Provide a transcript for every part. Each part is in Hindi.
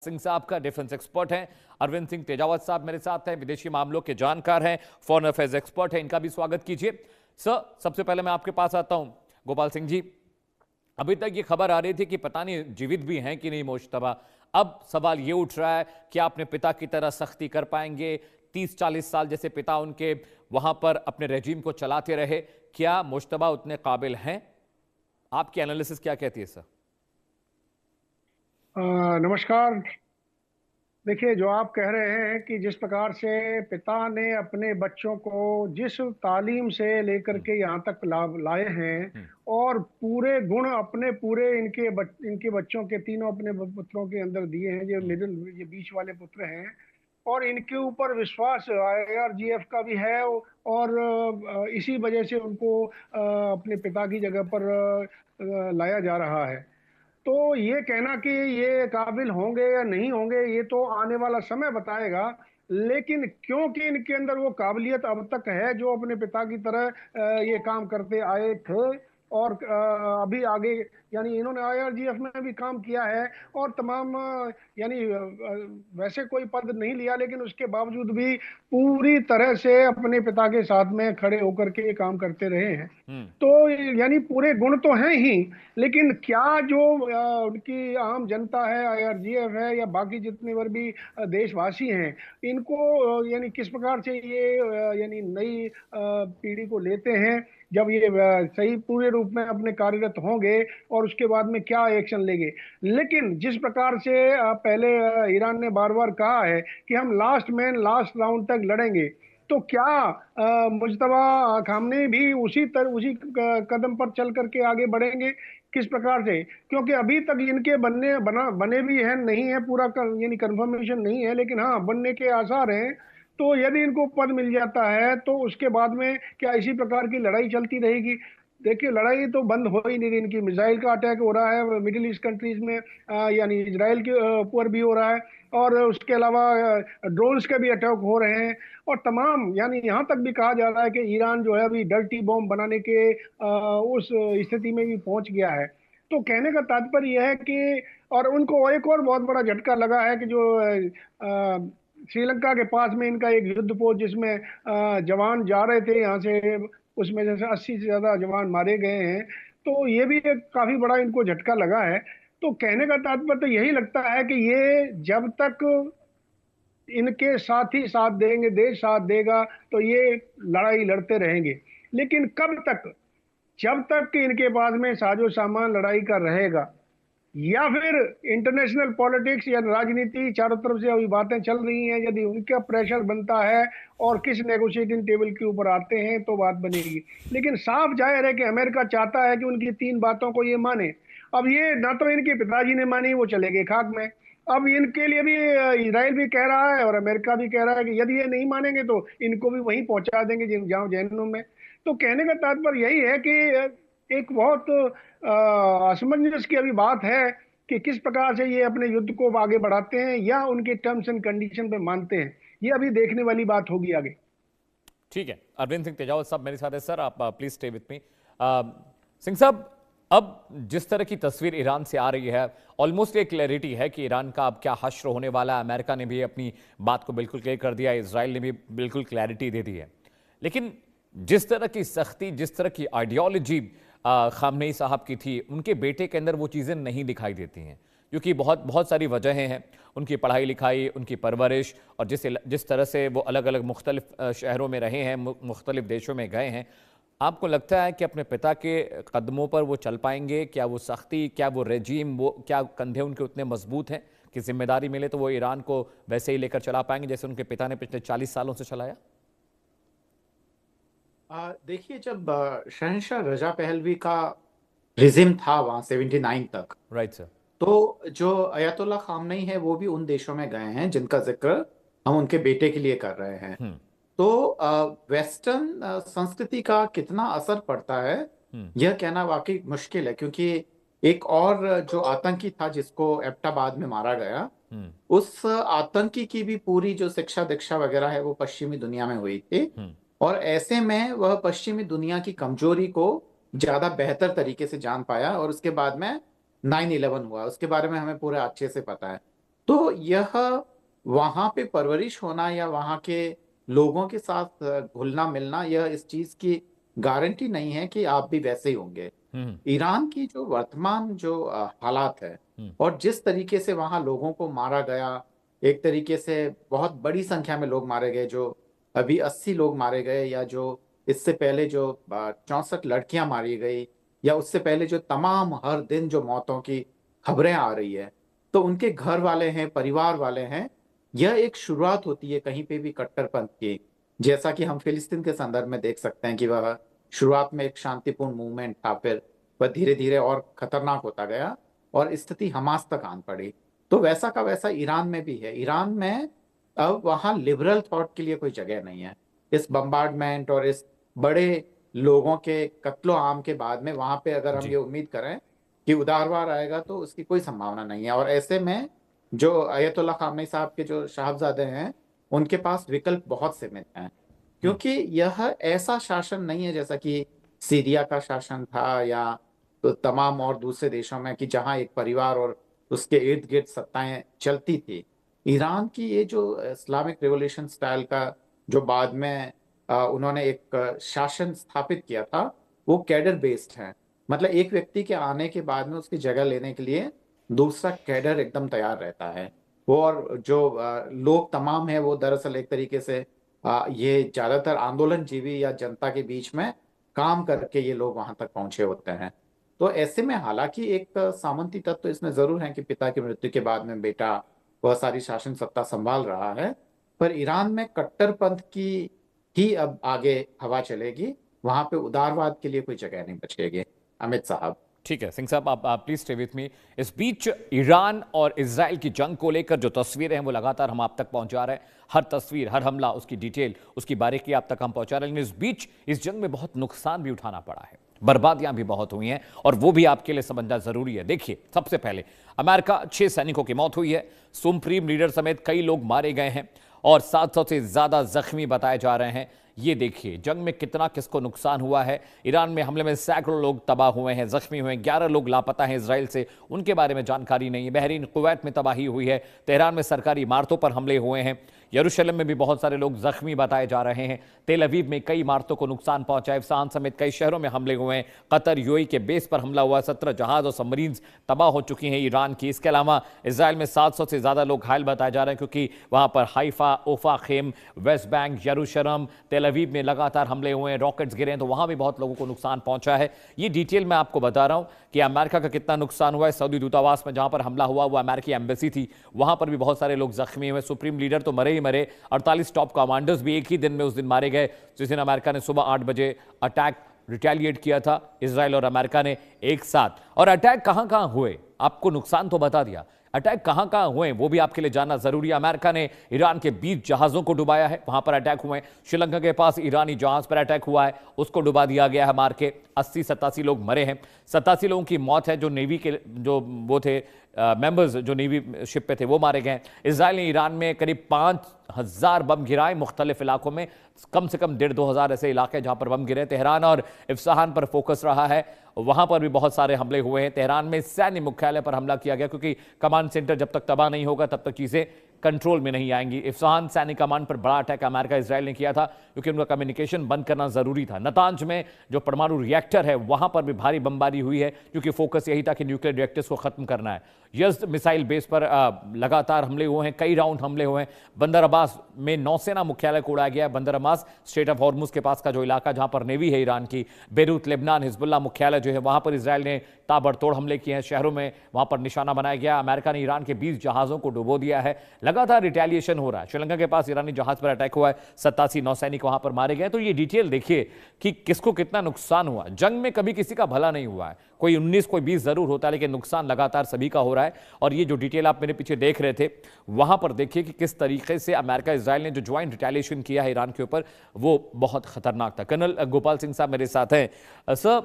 सिंह साहब का डिफेंस एक्सपर्ट हैं। अरविंद सिंह तेजावत साहब मेरे साथ हैं, विदेशी मामलों के जानकार हैं, फॉरेन अफेयर्स एक्सपर्ट हैं। इनका भी स्वागत कीजिए। सर, सबसे पहले मैं आपके पास आता हूं। गोपाल सिंह जी, अभी तक ये खबर आ रही थी कि पता नहीं जीवित भी हैं कि नहीं मोश्तबा। अब सवाल ये उठ रहा है कि अपने पिता की तरह सख्ती कर पाएंगे? 30-40 साल जैसे पिता उनके वहां पर अपने रेजिम को चलाते रहे, क्या मोश्तबा उतने काबिल हैं? आपकी एनालिसिस क्या कहती है सर? नमस्कार। देखिए, जो आप कह रहे हैं कि जिस प्रकार से पिता ने अपने बच्चों को जिस तालीम से लेकर हम्म, के यहाँ तक लाए हैं, हम्म, और पूरे गुण अपने पूरे इनके बच्चों के तीनों अपने पुत्रों के अंदर दिए हैं, जो हम्म, मिडिल ये बीच वाले पुत्र हैं। और इनके ऊपर विश्वास IRGF का भी है। और इसी वजह से उनको अपने पिता की जगह पर लाया जा रहा है। तो ये कहना कि ये काबिल होंगे या नहीं होंगे, ये तो आने वाला समय बताएगा। लेकिन क्योंकि इनके अंदर वो काबिलियत अब तक है जो अपने पिता की तरह ये काम करते आए थे। और अभी आगे, यानी इन्होंने IRGF में भी काम किया है। और तमाम यानी वैसे कोई पद नहीं लिया, लेकिन उसके बावजूद भी पूरी तरह से अपने पिता के साथ में खड़े होकर के ये काम करते रहे हैं। हम्म, तो यानी पूरे गुण तो हैं ही। लेकिन क्या जो उनकी आम जनता है, IRGF है, या बाकी जितने पर भी देशवासी हैं, इनको यानी किस प्रकार से ये यानी नई पीढ़ी को लेते हैं, जब ये सही पूरे रूप में अपने कार्यरत होंगे, और उसके बाद में क्या एक्शन लेंगे। लेकिन जिस प्रकार से पहले ईरान ने बार बार कहा है कि हम लास्ट मैन लास्ट राउंड तक लड़ेंगे, तो क्या मुज्तबा खामनेई भी उसी कदम पर चल करके आगे बढ़ेंगे? किस प्रकार से? क्योंकि अभी तक इनके बने भी हैं, नहीं है पूरा यानी कंफर्मेशन नहीं है, लेकिन हाँ, बनने के आसार हैं। तो यदि इनको पद मिल जाता है, तो उसके बाद में क्या इसी प्रकार की लड़ाई चलती रहेगी? देखिए, लड़ाई तो बंद हो ही नहीं रही। इनकी मिसाइल का अटैक हो रहा है मिडिल ईस्ट कंट्रीज में, यानी इसराइल के ऊपर भी हो रहा है। और उसके अलावा ड्रोन्स के भी अटैक हो रहे हैं। और तमाम, यानी यहाँ तक भी कहा जा रहा है कि ईरान जो है अभी डर्टी बॉम्ब बनाने के उस स्थिति में भी पहुंच गया है। तो कहने का तात्पर्य यह है कि, और उनको एक और बहुत बड़ा झटका लगा है कि जो श्रीलंका के पास में इनका एक युद्ध पोत, जिसमें जवान जा रहे थे यहाँ से, उसमें जैसे 80 से ज्यादा जवान मारे गए हैं। तो ये भी एक काफी बड़ा इनको झटका लगा है। तो कहने का तात्पर्य तो यही लगता है कि ये जब तक इनके साथ ही साथ देंगे, देश साथ देगा, तो ये लड़ाई लड़ते रहेंगे। लेकिन कब तक? जब तक कि इनके पास में साजो सामान लड़ाई का रहेगा, या फिर इंटरनेशनल पॉलिटिक्स या राजनीति, चारों तरफ से अभी बातें चल रही हैं, यदि उनका प्रेशर बनता है और किस नेगोशिएटिंग टेबल के ऊपर आते हैं, तो बात बनेगी। लेकिन साफ जाहिर है कि अमेरिका चाहता है कि उनकी तीन बातों को ये माने। अब ये ना तो इनके पिताजी ने मानी, वो चले गए खाक में। अब इनके लिए भी इसराइल भी कह रहा है और अमेरिका भी कह रहा है कि यदि ये नहीं मानेंगे तो इनको भी वहीं पहुंचा देंगे जहाँ जहन्नुम में। तो कहने का तात्पर्य यही है कि एक बहुत असमंजस की अभी बात है कि किस प्रकार से ये अपने युद्ध को आगे बढ़ाते हैं, या उनके टर्म्स एंड कंडीशन पे मानते हैं। ये अभी देखने वाली बात होगी आगे। ठीक है। अरविंद सिंह तेजावत साहब मेरे साथ है। सर, आप please stay with me. Singh साहब, अब जिस तरह की तस्वीर ईरान से आ रही है, ऑलमोस्ट एक क्लैरिटी है कि ईरान का अब क्या हश्र होने वाला है। अमेरिका ने भी अपनी बात को बिल्कुल क्लियर कर दिया, इसराइल ने भी बिल्कुल क्लैरिटी दे दी है। लेकिन जिस तरह की सख्ती, जिस तरह की आइडियोलॉजी खामनेई साहब की थी, उनके बेटे के अंदर वो चीज़ें नहीं दिखाई देती हैं, क्योंकि बहुत बहुत सारी वजहें हैं। उनकी पढ़ाई लिखाई, उनकी परवरिश, और जिस तरह से वो अलग अलग मुख्तलिफ शहरों में रहे हैं, मुख्तलिफ देशों में गए हैं। आपको लगता है कि अपने पिता के कदमों पर वो चल पाएंगे? क्या वो सख्ती, क्या वो रेजीम, वो क्या कंधे उनके उतने मजबूत हैं कि जिम्मेदारी मिले तो वो ईरान को वैसे ही लेकर चला पाएंगे जैसे उनके पिता ने पिछले 40 सालों से चलाया? देखिए, जब शहंशाह रजा पहलवी का रिजिम था वहाँ 79 तक, राइट सर। तो जो अयतुल्ला खामनेई है वो भी उन देशों में गए हैं जिनका जिक्र हम उनके बेटे के लिए कर रहे हैं। हम्म, तो वेस्टर्न संस्कृति का कितना असर पड़ता है हम्म, यह कहना वाकई मुश्किल है, क्योंकि एक और जो आतंकी था जिसको एबटाबाद में मारा गया, हम्म, उस आतंकी की भी पूरी जो शिक्षा दीक्षा वगैरह है वो पश्चिमी दुनिया में हुई थी। हम्म, और ऐसे में वह पश्चिमी दुनिया की कमजोरी को ज्यादा बेहतर तरीके से जान पाया, और उसके बाद में 9/11 हुआ, उसके बारे में हमें पूरे अच्छे से पता है। तो यह वहां पे परवरिश होना या वहां के लोगों के साथ घुलना मिलना, यह इस चीज की गारंटी नहीं है कि आप भी वैसे ही होंगे। हम्म। ईरान की जो वर्तमान जो हालात है हम्म। और जिस तरीके से वहां लोगों को मारा गया, एक तरीके से बहुत बड़ी संख्या में लोग मारे गए, जो अभी 80 लोग मारे गए, या जो इससे पहले जो 64 लड़कियां मारी गई, या उससे पहले जो तमाम हर दिन जो मौतों की खबरें आ रही है, तो उनके घर वाले हैं, परिवार वाले हैं। यह एक शुरुआत होती है कहीं पे भी कट्टरपंथ की, जैसा कि हम फिलिस्तीन के संदर्भ में देख सकते हैं कि वह शुरुआत में एक शांतिपूर्ण मूवमेंट था, फिर वह धीरे धीरे और खतरनाक होता गया और स्थिति हमास तक आन पड़ी। तो वैसा का वैसा ईरान में भी है। ईरान में अब वहाँ लिबरल थॉट के लिए कोई जगह नहीं है। इस बम्बार्डमेंट और इस बड़े लोगों के कत्लो आम के बाद में वहां पे अगर हम जी। ये उम्मीद करें कि उदारवाद आएगा, तो उसकी कोई संभावना नहीं है। और ऐसे में जो अयतुल्ला खामनेई साहब के जो साहबजादे हैं, उनके पास विकल्प बहुत सीमित हैं, हम्म। क्योंकि यह ऐसा शासन नहीं है जैसा कि सीरिया का शासन था या तो तमाम और दूसरे देशों में, कि जहां एक परिवार और उसके इर्द गिर्द सत्ताएं चलती थी। ईरान की ये जो इस्लामिक रिवॉल्यूशन स्टाइल का जो बाद में उन्होंने एक शासन स्थापित किया था, वो कैडर बेस्ड है। मतलब एक व्यक्ति के आने के बाद में उसकी जगह लेने के लिए दूसरा कैडर एकदम तैयार रहता है। वो और जो लोग तमाम है, वो दरअसल एक तरीके से ये ज्यादातर आंदोलन जीवी या जनता के बीच में काम करके ये लोग वहां तक पहुंचे होते हैं। तो ऐसे में हालांकि एक सामंती तत्व तो इसमें जरूर है कि पिता की मृत्यु के बाद में बेटा वह सारी शासन सत्ता संभाल रहा है, पर ईरान में कट्टरपंथ की ही अब आगे हवा चलेगी। वहां पे उदारवाद के लिए कोई जगह नहीं बचेगी। अमित साहब। ठीक है, सिंह साहब आप प्लीज स्टे विथ मी। इस बीच ईरान और इजराइल की जंग को लेकर जो तस्वीरें हैं वो लगातार हम आप तक पहुंचा रहे हैं। हर तस्वीर, हर हमला, उसकी डिटेल, उसकी बारीकी आप तक हम पहुंचा रहे हैं। लेकिन इस बीच इस जंग में बहुत नुकसान भी उठाना पड़ा है, बर्बादियां भी बहुत हुई हैं, और वो भी आपके लिए समझना जरूरी है। देखिए, सबसे पहले अमेरिका 6 सैनिकों की मौत हुई है, सुप्रीम लीडर समेत कई लोग मारे गए हैं और 700 से ज्यादा जख्मी बताए जा रहे हैं। ये देखिए जंग में कितना किसको नुकसान हुआ है। ईरान में हमले में सैकड़ों लोग तबाह हुए हैं, जख्मी हुए हैं, 11 लोग लापता हैं इजराइल से, उनके बारे में जानकारी नहीं है। बहरीन, कुवैत में तबाही हुई है। तेहरान में सरकारी इमारतों पर हमले हुए हैं। यरूशलेम में भी बहुत सारे लोग जख्मी बताए जा रहे हैं। तेल अवीव में कई इमारतों को नुकसान पहुंचा है। इस्फहान समेत कई शहरों में हमले हुए हैं। कतर, यूएई के बेस पर हमला हुआ। 17 जहाज और सबमरीन्स तबाह हो चुकी हैं ईरान की। इसके अलावा इजराइल में 700 से ज्यादा लोग घायल बताए जा रहे हैं, क्योंकि वहां पर हाइफा, ओफा, खेम, वेस्ट बैंक, यरूशलेम, तेल अवीव में लगातार हमले हुए हैं, रॉकेट्स गिरे हैं, तो वहां भी बहुत लोगों को नुकसान पहुंचा है। ये डिटेल मैं आपको बता रहा हूं कि अमेरिका का कितना नुकसान हुआ है। सऊदी दूतावास में जहां पर हमला हुआ, वो अमेरिकी एम्बेसी थी, वहां पर भी बहुत सारे लोग जख्मी हुए। सुप्रीम लीडर तो मरे ही मरे, 48 टॉप कमांडर्स भी एक ही दिन में उस दिन मारे गए, जिस दिन अमेरिका ने सुबह 8 बजे अटैक रिटेलिएट किया था, इजराइल और अमेरिका ने एक साथ। और अटैक कहां कहां हुए, आपको नुकसान तो बता दिया, अटैक कहां कहां हुए वो भी आपके लिए जानना जरूरी है। अमेरिका ने ईरान के 20 जहाजों को डुबाया है, वहां पर अटैक हुए हैं। श्रीलंका के पास ईरानी जहाज पर अटैक हुआ है, उसको डुबा दिया गया है मार के। 80-87 लोग मरे हैं। 87 लोगों की मौत है, जो नेवी के जो वो थे मेंबर्स, जो नेवी शिप पे थे, वो मारे गए। इजराइल ने ईरान में करीब 5000 बम गिराए मुख्तलिफ इलाकों में, कम से कम 1500 ऐसे इलाके जहां पर बम गिरे। तेहरान और इस्फहान पर फोकस रहा है, वहां पर भी बहुत सारे हमले हुए हैं। तेहरान में सैन्य मुख्यालय पर हमला किया गया, क्योंकि कमांड सेंटर जब तक तबाह नहीं होगा तब तक चीजें कंट्रोल में नहीं आएंगी। इस्फहान सैनिक कमांड पर बड़ा अटैक अमेरिका इजराइल ने किया था, क्योंकि उनका कम्युनिकेशन बंद करना जरूरी था। नतांज में जो परमाणु रिएक्टर है, वहां पर भी भारी बमबारी हुई है, क्योंकि फोकस यही था कि न्यूक्लियर रिएक्टर्स को खत्म करना है। यज़्द मिसाइल बेस पर लगातार हमले हुए हैं, कई राउंड हमले हुए हैं। बंदर अब्बास में नौसेना मुख्यालय को उड़ाया गया है। बंदर अब्बास स्ट्रेट ऑफ हॉर्मुज के पास का जो इलाका जहां पर नेवी है ईरान की, बेरूत, लेबनान, हिजबुल्लाह मुख्यालय जो है, वहां पर इजराइल ने ताबड़तोड़ हमले किए हैं। शहरों में वहां पर निशाना बनाया गया। अमेरिका ने ईरान के 20 जहाजों को डुबो दिया है। लगातार रिटेलिएशन हो रहा है। श्रीलंका के पास ईरानी जहाज पर अटैक हुआ है, 87 नौसैनिक वहां पर मारे गए। तो ये डिटेल देखिए कि किसको कितना नुकसान हुआ। जंग में कभी किसी का भला नहीं हुआ है, कोई 19 कोई 20 जरूर होता है, लेकिन नुकसान लगातार सभी का हो रहा है। और ये जो डिटेल आप मेरे पीछे देख रहे थे, वहां पर देखिए कि किस तरीके से अमेरिका इजराइल ने जो ज्वाइंट रिटेलिएशन किया है ईरान के ऊपर, वो बहुत खतरनाक था। कर्नल गोपाल सिंह साहब मेरे साथ हैं। सर,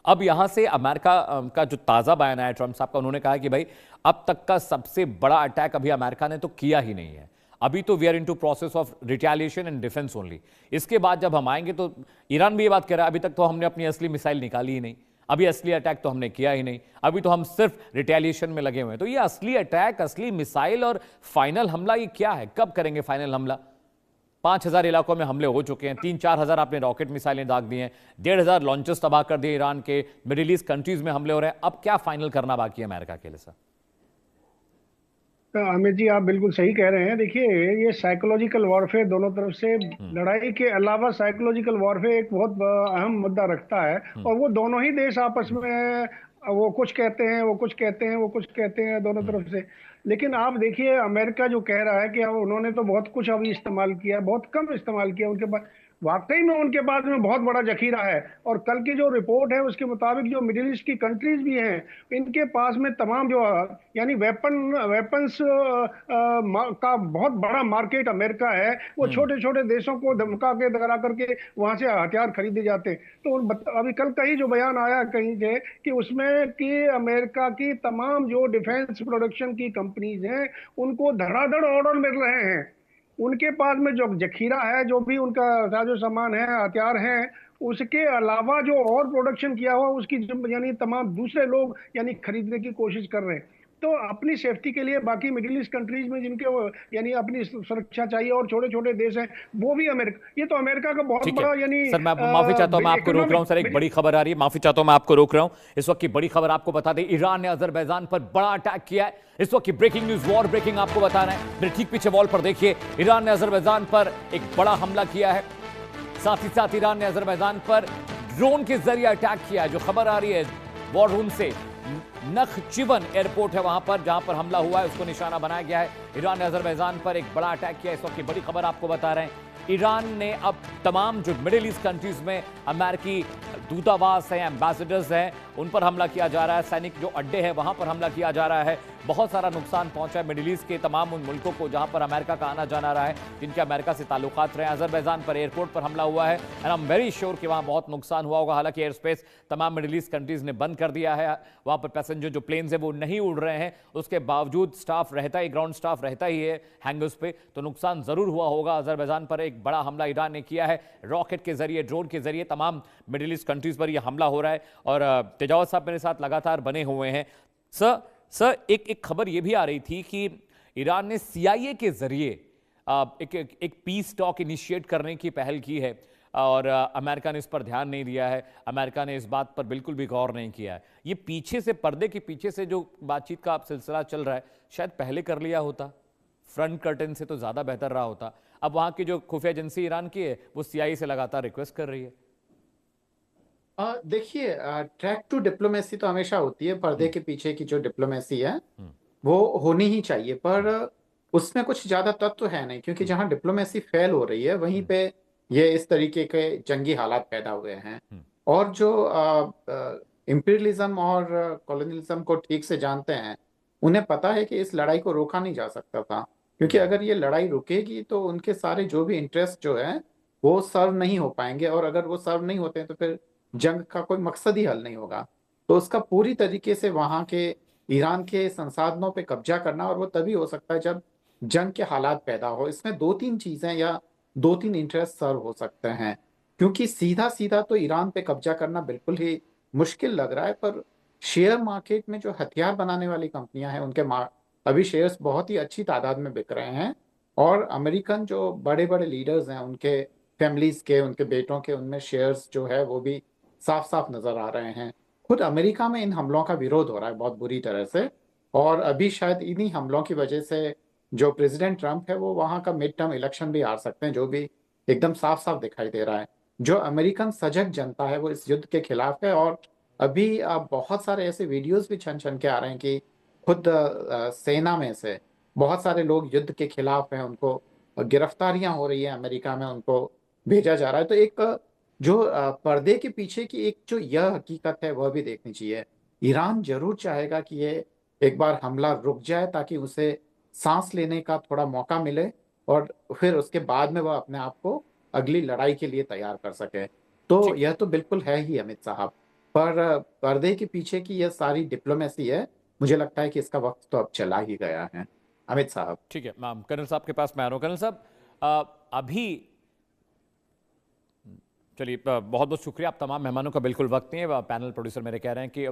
अब यहां से अमेरिका का जो ताजा बयान आया ट्रंप साहब का, उन्होंने कहा कि भाई अब तक का सबसे बड़ा अटैक अभी अमेरिका ने तो किया ही नहीं है, अभी तो we are into process of retaliation and defence only. इसके बाद जब हम आएंगे तो ईरान भी ये बात कह रहा है अभी तक तो हमने अपनी असली मिसाइल निकाली ही नहीं, अभी असली अटैक तो हमने किया ही नहीं, अभी तो हम सिर्फ रिटेलिएशन में लगे हुए हैं। तो ये असली अटैक, असली मिसाइल और फाइनल हमला ये क्या है? कब करेंगे फाइनल हमला? 5,000 इलाकों में हमले हो चुके हैं, 3-4 हजार आपने रॉकेट मिसाइलें दाग दी हैं, 1,500 लॉन्चर्स तबाह कर दिए ईरान के, मिडिल ईस्ट कंट्रीज में हमले हो रहे हैं। अब क्या फाइनल करना बाकी है अमेरिका के लिए सर? तो अमित जी, आप बिल्कुल सही कह रहे हैं। देखिए, ये साइकोलॉजिकल वॉरफेयर दोनों तरफ से, लड़ाई के अलावा साइकोलॉजिकल वॉरफेयर एक बहुत अहम मुद्दा रखता है। और वो दोनों ही देश आपस में, वो कुछ कहते हैं, वो कुछ कहते हैं, वो कुछ कहते हैं, दोनों तरफ से। लेकिन आप देखिए, अमेरिका जो कह रहा है कि अब उन्होंने तो बहुत कुछ अभी इस्तेमाल किया, बहुत कम इस्तेमाल किया उनके पास, वाकई में उनके पास में बहुत बड़ा जखीरा है। और कल की जो रिपोर्ट है उसके मुताबिक जो मिडिल ईस्ट की कंट्रीज भी हैं, इनके पास में तमाम जो यानी वेपन्स का बहुत बड़ा मार्केट अमेरिका है। वो छोटे छोटे देशों को धमका के डरा करके वहां से हथियार खरीदे जाते हैं। तो अभी कल का ही जो बयान आया कहीं से कि उसमें कि अमेरिका की तमाम जो डिफेंस प्रोडक्शन की कंपनीज हैं, उनको धड़ाधड़ ऑर्डर मिल रहे हैं। उनके पास में जो जखीरा है, जो भी उनका साजो सामान है, हथियार हैं, उसके अलावा जो और प्रोडक्शन किया हुआ उसकी यानी तमाम दूसरे लोग यानी खरीदने की कोशिश कर रहे हैं। तो अपनी सेफ्टी के लिए बाकी मिडिल ईस्ट कंट्रीज में जिनके यानी अपनी सुरक्षा चाहिए, और छोटे छोटे देश हैं, वो भी अमेरिका, ये तो अमेरिका का बहुत ठीक बड़ा है यानी सर, मैं माफी चाहता हूं, मैं आपको रोक रहा हूं सर, एक बड़ी खबर आ रही है, माफी चाहता हूं, मैं आपको रोक रहा हूं। इस वक्त की बड़ी खबर आपको बता दें, ईरान ने अजरबैजान पर बड़ा अटैक किया है। इस वक्त की ब्रेकिंग न्यूज, वॉर ब्रेकिंग आपको बता रहे हैं। मेरे ठीक पीछे वॉल पर देखिए, ईरान ने अजरबैजान पर एक बड़ा हमला किया है। साथ ही साथ ईरान ने अजरबैजान पर ड्रोन के जरिए अटैक किया है। जो खबर आ रही है वॉर रूम से, नखचिवन एयरपोर्ट है वहां पर जहां पर हमला हुआ है, उसको निशाना बनाया गया है। ईरान ने अजरबैजान पर एक बड़ा अटैक किया। इस वक्त की बड़ी खबर आपको बता रहे हैं, ईरान ने अब तमाम जो मिडिल ईस्ट कंट्रीज में अमेरिकी दूतावास हैं, एम्बेसडर्स हैं, उन पर हमला किया जा रहा है। सैनिक जो अड्डे हैं वहां पर हमला किया जा रहा है। बहुत सारा नुकसान पहुंचा है मिडिल ईस्ट के तमाम उन मुल्कों को जहां पर अमेरिका का आना जाना रहा है, जिनके अमेरिका से ताल्लुकात रहे हैं। अजरबैजान पर एयरपोर्ट पर हमला हुआ है and I am very sure कि वहां बहुत नुकसान हुआ होगा। हालांकि एयर स्पेस तमाम मिडिल ईस्ट कंट्रीज ने बंद कर दिया है, वहां पर पैसेंजर जो प्लेन्स है वो नहीं उड़ रहे हैं। उसके बावजूद स्टाफ रहता ही, ग्राउंड स्टाफ रहता ही है हैंगर्स पे, तो नुकसान जरूर हुआ होगा। अजरबैजान पर एक बड़ा हमला ईरान ने किया है, रॉकेट के जरिए, ड्रोन के जरिए तमाम मिडिल ईस्ट कंट्रीज पर यह हमला हो रहा है। और तेजावत साहब मेरे साथ लगातार बने हुए हैं। सर एक खबर यह भी आ रही थी कि ईरान ने CIA के जरिए एक पीस टॉक इनिशिएट करने की पहल की है और अमेरिका ने इस पर ध्यान नहीं दिया है। अमेरिका ने इस बात पर बिल्कुल भी गौर नहीं किया है। ये पीछे से, पर्दे के पीछे से जो बातचीत का सिलसिला चल रहा है, शायद पहले कर लिया होता, फ्रंट कर्टन से तो ज्यादा बेहतर रहा होता। अब वहां की जो खुफिया एजेंसी ईरान की है वो CIA से लगातार रिक्वेस्ट कर रही है। देखिए, ट्रैक टू डिप्लोमेसी तो हमेशा होती है। पर्दे के पीछे की जो डिप्लोमेसी है वो होनी ही चाहिए, पर उसमें कुछ ज्यादा तत्व है नहीं, क्योंकि जहां डिप्लोमेसी फेल हो रही है वहीं पे ये इस तरीके के जंगी हालात पैदा हुए हैं। और जो इंपीरियलिज्म और कॉलोनियलिज्म को ठीक से जानते हैं, उन्हें पता है कि इस लड़ाई को रोका नहीं जा सकता था, क्योंकि अगर ये लड़ाई रुकेगी तो उनके सारे जो भी इंटरेस्ट जो है वो सर्व नहीं हो पाएंगे, और अगर वो सर्व नहीं होते हैं तो फिर जंग का कोई मकसद ही हल नहीं होगा। तो उसका पूरी तरीके से वहां के ईरान के संसाधनों पे कब्जा करना, और वो तभी हो सकता है जब जंग के हालात पैदा हो। इसमें दो तीन चीजें या दो तीन इंटरेस्ट सर्व हो सकते हैं, क्योंकि सीधा सीधा तो ईरान पे कब्जा करना बिल्कुल ही मुश्किल लग रहा है। पर शेयर मार्केट में जो हथियार बनाने वाली कंपनियां हैं उनके अभी शेयर्स बहुत ही अच्छी तादाद में बिक रहे हैं, और अमेरिकन जो बड़े बड़े लीडर्स हैं उनके फैमिलीज के, उनके बेटों के, उनमें शेयर्स जो है वो भी साफ साफ नजर आ रहे हैं। खुद अमेरिका में इन हमलों का विरोध हो रहा है बहुत बुरी तरह से, और अभी शायद इन्हीं हमलों की वजह से जो प्रेसिडेंट ट्रंप है वो वहां का मिड टर्म इलेक्शन भी हार सकते हैं, जो भी एकदम साफ साफ दिखाई दे रहा है। जो अमेरिकन सजग जनता है वो इस युद्ध के खिलाफ है, और अभी बहुत सारे ऐसे वीडियोस भी छन छन के आ रहे हैं कि खुद सेना में से बहुत सारे लोग युद्ध के खिलाफ हैं, उनको गिरफ्तारियां हो रही है अमेरिका में, उनको भेजा जा रहा है। तो एक जो पर्दे के पीछे की एक जो यह हकीकत है वह भी देखनी चाहिए। ईरान जरूर चाहेगा कि ये एक बार हमला रुक जाए ताकि उसे सांस लेने का थोड़ा मौका मिले, और फिर उसके बाद में वह अपने आप को अगली लड़ाई के लिए तैयार कर सके। तो यह तो बिल्कुल है ही अमित साहब, पर पर्दे के पीछे की यह सारी डिप्लोमेसी है, मुझे लगता है कि इसका वक्त तो अब चला ही गया है अमित साहब। ठीक है, मैम कर्नल साहब के पास मैं आ रहा हूं। कर्नल साहब, अभी चलिए बहुत बहुत शुक्रिया। आप तमाम मेहमानों का बिल्कुल वक्त नहीं है। पैनल प्रोड्यूसर मेरे कह रहे हैं कि